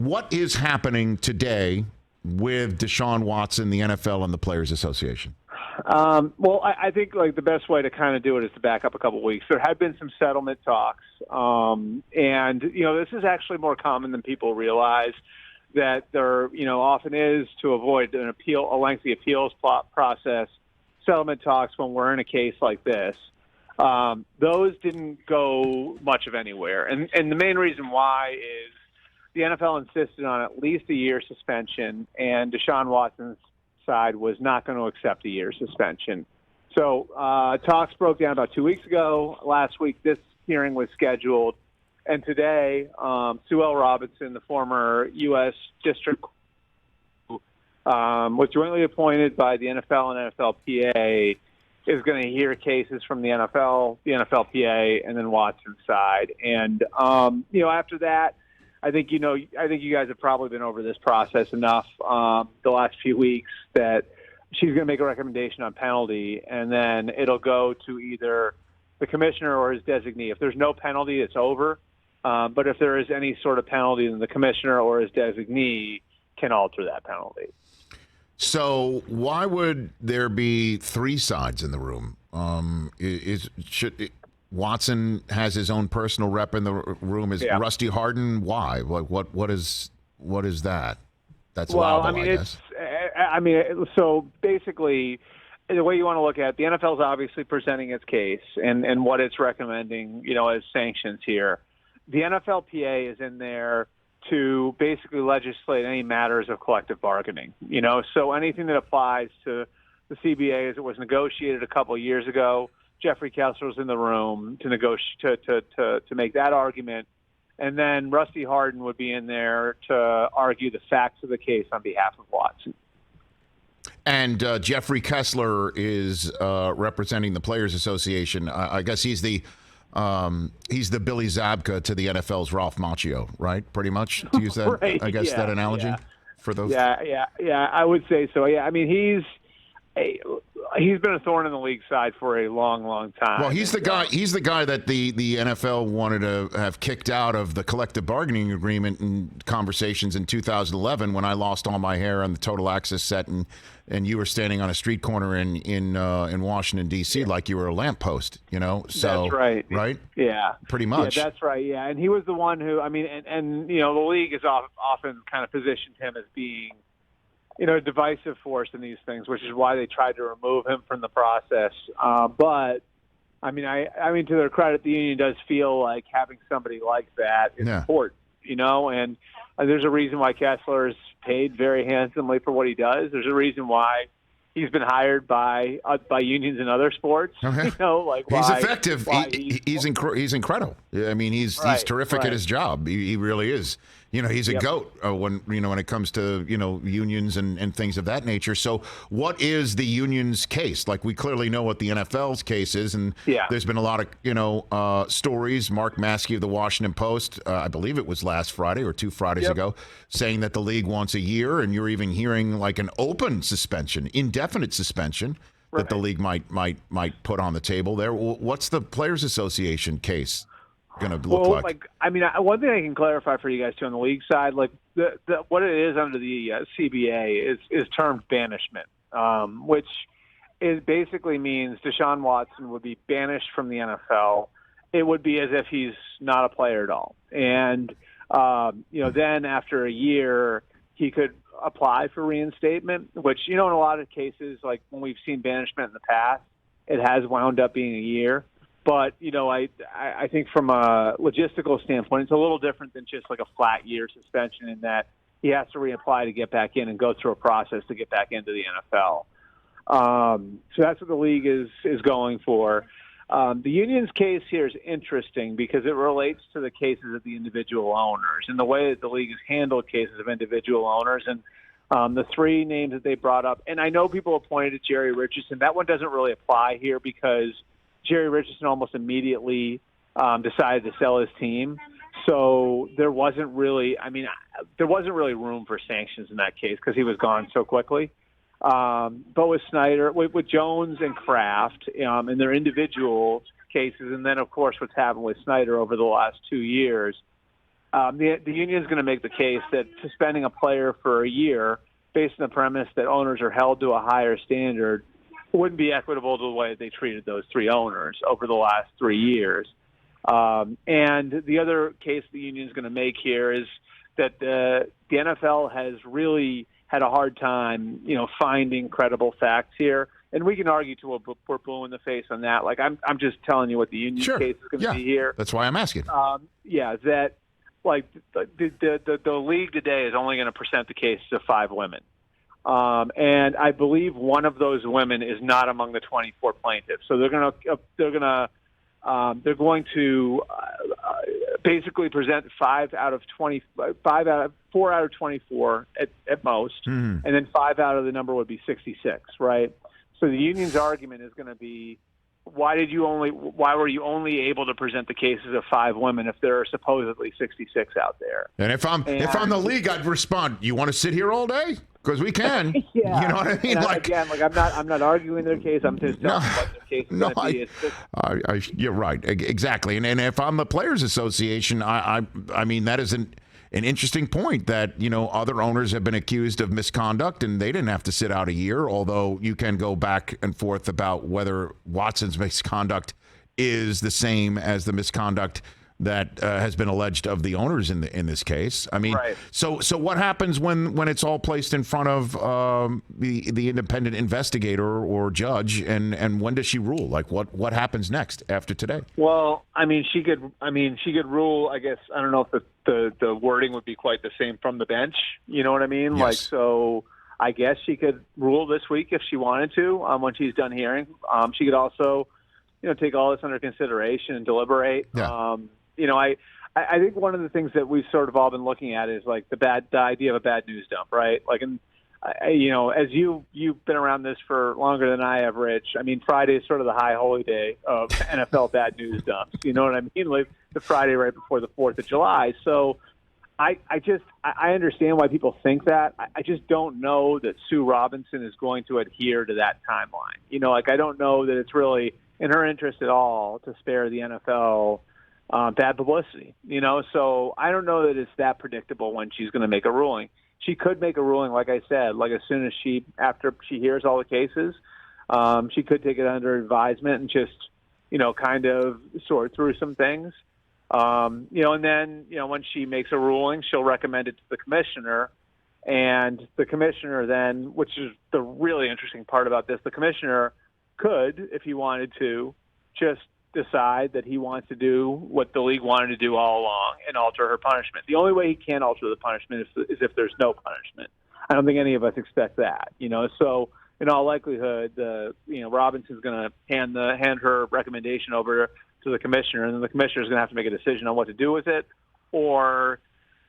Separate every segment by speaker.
Speaker 1: What is happening today with Deshaun Watson, the NFL, and the Players Association?
Speaker 2: Well, I think like the best way to kind of do it is to back up a couple of weeks. There have been some settlement talks, and this is actually more common than people realize. That there, often is to avoid a lengthy appeals process. Settlement talks when we're in a case like this. Those didn't go much of anywhere, and the main reason why is the NFL insisted on at least a year suspension, and Deshaun Watson's side was not going to accept a year suspension. So talks broke down about 2 weeks ago. Last week, this hearing was scheduled. And today, Sue L. Robinson, the former U.S. District, was jointly appointed by the NFL and NFLPA, is going to hear cases from the NFL, the NFLPA, and then Watson's side. And after that, I think you guys have probably been over this process enough the last few weeks that she's going to make a recommendation on penalty, and then it'll go to either the commissioner or his designee. If there's no penalty, it's over. But if there is any sort of penalty, then the commissioner or his designee can alter that penalty.
Speaker 1: So why would there be three sides in the room? Watson has his own personal rep in the room. Is Rusty Harden? Why? What is that? That's allowable, I guess.
Speaker 2: So basically, the way you want to look at it, the NFL is obviously presenting its case and what it's recommending, as sanctions here. The NFLPA is in there to basically legislate any matters of collective bargaining. So anything that applies to the CBA as it was negotiated a couple of years ago. Jeffrey Kessler's in the room to negotiate to make that argument, and then Rusty Harden would be in there to argue the facts of the case on behalf of Watson.
Speaker 1: And Jeffrey Kessler is representing the Players Association. I guess he's the Billy Zabka to the NFL's Ralph Macchio, right? Pretty much, to use that, right. I guess that analogy for those.
Speaker 2: Yeah. I would say so. Yeah, I mean he's been a thorn in the league side for a long, long time.
Speaker 1: Well, he's the guy. He's the guy that the NFL wanted to have kicked out of the collective bargaining agreement and conversations in 2011 when I lost all my hair on the Total Access set and you were standing on a street corner in Washington D.C. like you were a lamppost. So
Speaker 2: that's right.
Speaker 1: Right?
Speaker 2: Yeah.
Speaker 1: Pretty much.
Speaker 2: Yeah, that's right. Yeah, and he was the one who. The league has often kind of positioned him as being a divisive force in these things, which is why they tried to remove him from the process. But to their credit, the union does feel like having somebody like that is important, and there's a reason why Kessler is paid very handsomely for what he does. There's a reason why he's been hired by unions in other sports.
Speaker 1: Okay. He's effective. He's incredible. I mean, he's terrific at his job. He really is. He's a goat when it comes to unions and things of that nature. So, what is the union's case? Like, we clearly know what the NFL's case is, and there's been a lot of stories. Mark Maskey of the Washington Post, I believe it was last Friday or 2 Fridays ago, saying that the league wants a year, and you're even hearing like an open suspension, indefinite suspension that the league might put on the table there. What's the Players Association case going to look like?
Speaker 2: One thing I can clarify for you guys too on the league side, like what it is under the CBA is termed banishment, which basically means Deshaun Watson would be banished from the NFL. It would be as if he's not a player at all, and then after a year he could apply for reinstatement, which in a lot of cases, like when we've seen banishment in the past, it has wound up being a year. But, I think from a logistical standpoint, it's a little different than just like a flat year suspension in that he has to reapply to get back in and go through a process to get back into the NFL. So that's what the league is going for. The union's case here is interesting because it relates to the cases of the individual owners and the way that the league has handled cases of individual owners. And the three names that they brought up, and I know people have pointed to Jerry Richardson. That one doesn't really apply here because Jerry Richardson almost immediately decided to sell his team. So there wasn't really room for sanctions in that case because he was gone so quickly. But with Snyder, with Jones and Kraft in their individual cases, and then, of course, what's happened with Snyder over the last 2 years, the union is going to make the case that suspending a player for a year based on the premise that owners are held to a higher standard wouldn't be equitable to the way they treated those three owners over the last 3 years. And the other case the union is going to make here is that the NFL has really had a hard time, finding credible facts here. And we can argue to we're blue in the face on that. Like I'm just telling you what the union case is going to be here.
Speaker 1: That's why I'm asking.
Speaker 2: That like the league today is only going to present the cases of 5 women. And I believe one of those women is not among the 24 plaintiffs. So they're going to basically present 4 out of 24 at most, and then 5 out of the number would be 66, right? So the union's argument is going to be, why were you only able to present the cases of 5 women if there are supposedly 66 out there?
Speaker 1: And if I'm the league, I'd respond, you want to sit here all day? Because we can.
Speaker 2: Yeah.
Speaker 1: You know what I mean?
Speaker 2: I'm not arguing their case. I'm just telling you what their case is going to be.
Speaker 1: You're right. Exactly. And if I'm the Players Association, I mean, that is an interesting point that, other owners have been accused of misconduct and they didn't have to sit out a year, although you can go back and forth about whether Watson's misconduct is the same as the misconduct that has been alleged of the owners in this case. I mean, right. So what happens when it's all placed in front of the independent investigator or judge, and when does she rule? Like what happens next after today?
Speaker 2: Well, she could rule. I guess I don't know if the wording would be quite the same from the bench. You know what I mean?
Speaker 1: Yes.
Speaker 2: So I guess she could rule this week if she wanted to. When she's done hearing, she could also, take all this under consideration and deliberate.
Speaker 1: Yeah.
Speaker 2: I think one of the things that we've sort of all been looking at is like the idea of a bad news dump, right? Like, as you've been around this for longer than I have, Rich. I mean, Friday is sort of the high holy day of NFL bad news dumps. You know what I mean? Like the Friday right before the 4th of July. So I understand why people think that. I just don't know that Sue Robinson is going to adhere to that timeline. I don't know that it's really in her interest at all to spare the NFL bad publicity, so I don't know that it's that predictable when she's going to make a ruling. She could make a ruling, like I said, like as soon as after she hears all the cases, she could take it under advisement and just, kind of sort through some things. And then, when she makes a ruling, she'll recommend it to the commissioner, and the commissioner then, which is the really interesting part about this, the commissioner could, if he wanted to, just decide that he wants to do what the league wanted to do all along and alter her punishment. The only way he can alter the punishment is if there's no punishment. I don't think any of us expect that, So in all likelihood, Robinson's going to hand her recommendation over to the commissioner, and then the commissioner is going to have to make a decision on what to do with it, or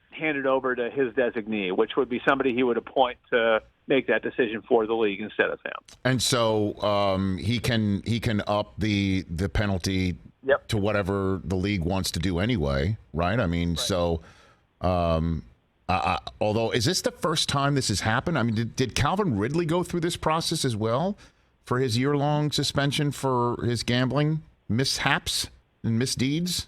Speaker 2: hand it over to his designee, which would be somebody he would appoint to make that decision for the league instead of him.
Speaker 1: And so he can up the penalty to whatever the league wants to do anyway, right? I mean, right. So although, is this the first time this has happened? I mean, did Calvin Ridley go through this process as well for his year-long suspension for his gambling mishaps and misdeeds?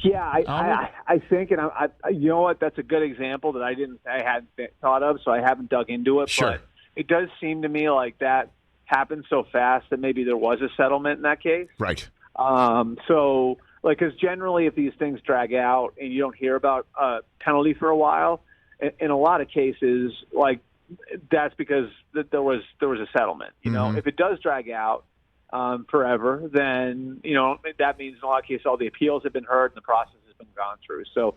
Speaker 2: Yeah, I think, and I you know what? That's a good example that I hadn't thought of, so I haven't dug into it.
Speaker 1: Sure.
Speaker 2: But it does seem to me like that happened so fast that maybe there was a settlement in that case.
Speaker 1: Right.
Speaker 2: So, because generally, if these things drag out and you don't hear about a penalty for a while, in a lot of cases, like that's because there was a settlement. If it does drag out forever, then that means in a lot of cases all the appeals have been heard and the process has been gone through. So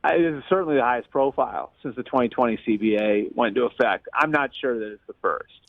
Speaker 2: it is certainly the highest profile since the 2020 CBA went into effect. I'm not sure that it's the first.